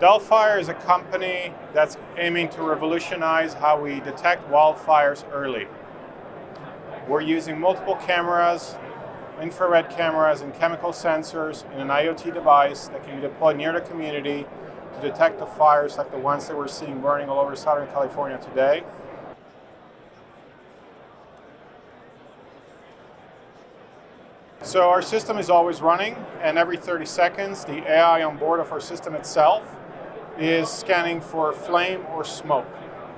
Delphire is a company that's aiming to revolutionize how we detect wildfires early. We're using multiple cameras, infrared cameras and chemical sensors in an IoT device that can be deployed near the community to detect the fires like the ones that we're seeing burning all over Southern California today. So our system is always running, and every 30 seconds the AI on board of our system itself is scanning for flame or smoke.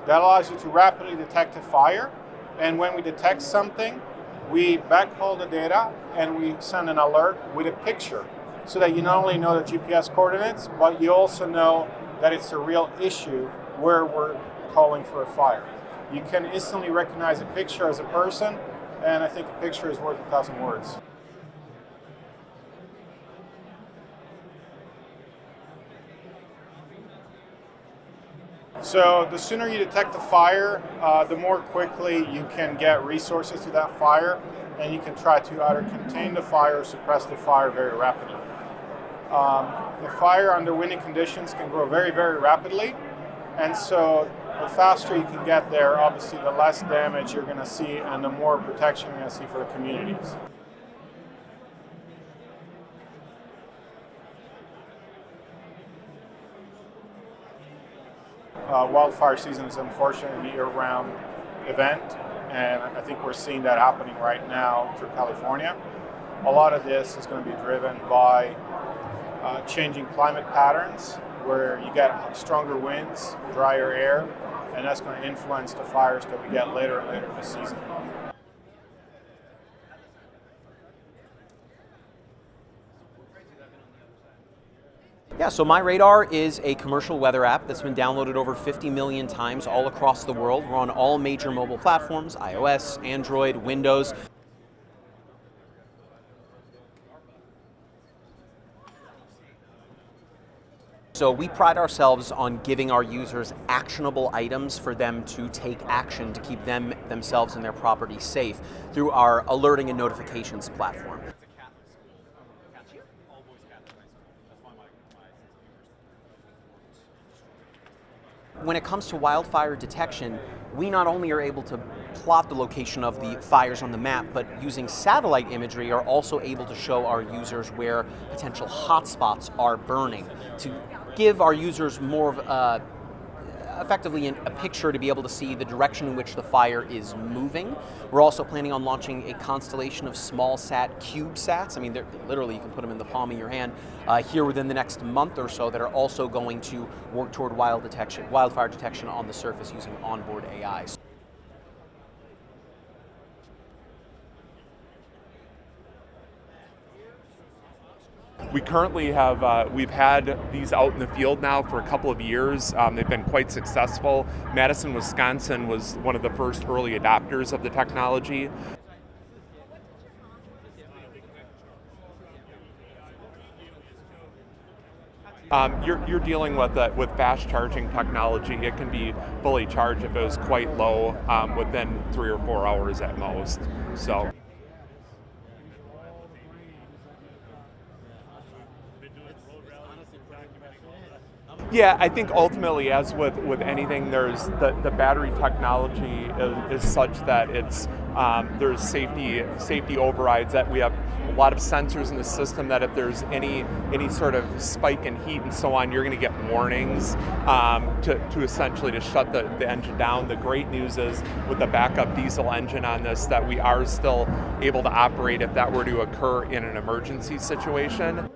That allows you to rapidly detect a fire, and when we detect something, we backhaul the data and we send an alert with a picture so that you not only know the GPS coordinates, but you also know that it's a real issue where we're calling for a fire. You can instantly recognize a picture as a person, and I think a picture is worth 1,000 words. So the sooner you detect the fire, the more quickly you can get resources to that fire, and you can try to either contain the fire or suppress the fire very rapidly. The fire under windy conditions can grow very, very rapidly, and so the faster you can get there, obviously the less damage you're going to see and the more protection you're going to see for the communities. Wildfire season is unfortunately a year-round event, and I think we're seeing that happening right now through California. A lot of this is going to be driven by changing climate patterns, where you get stronger winds, drier air, and that's going to influence the fires that we get later and later this season. Yeah, so My Radar is a commercial weather app that's been downloaded over 50 million times all across the world. We're on all major mobile platforms, iOS, Android, Windows. So we pride ourselves on giving our users actionable items for them to take action to keep themselves and their property safe through our alerting and notifications platform. When it comes to wildfire detection, we not only are able to plot the location of the fires on the map, but using satellite imagery are also able to show our users where potential hotspots are burning, to give our users more of effectively a picture to be able to see the direction in which the fire is moving. We're also planning on launching a constellation of small sat CubeSats. I mean, literally you can put them in the palm of your hand here within the next month or so, that are also going to work toward wildfire detection on the surface using onboard AI. We currently have, we've had these out in the field now for a couple of years. They've been quite successful. Madison, Wisconsin was one of the first early adopters of the technology. You're dealing with fast charging technology. It can be fully charged if it was quite low within 3 or 4 hours at most. So. Yeah, I think ultimately, as with anything, there's the battery technology is such that it's there's safety overrides, that we have a lot of sensors in the system that if there's any sort of spike in heat and so on, you're going to get warnings to essentially to shut the engine down. The great news is with the backup diesel engine on this, that we are still able to operate if that were to occur in an emergency situation.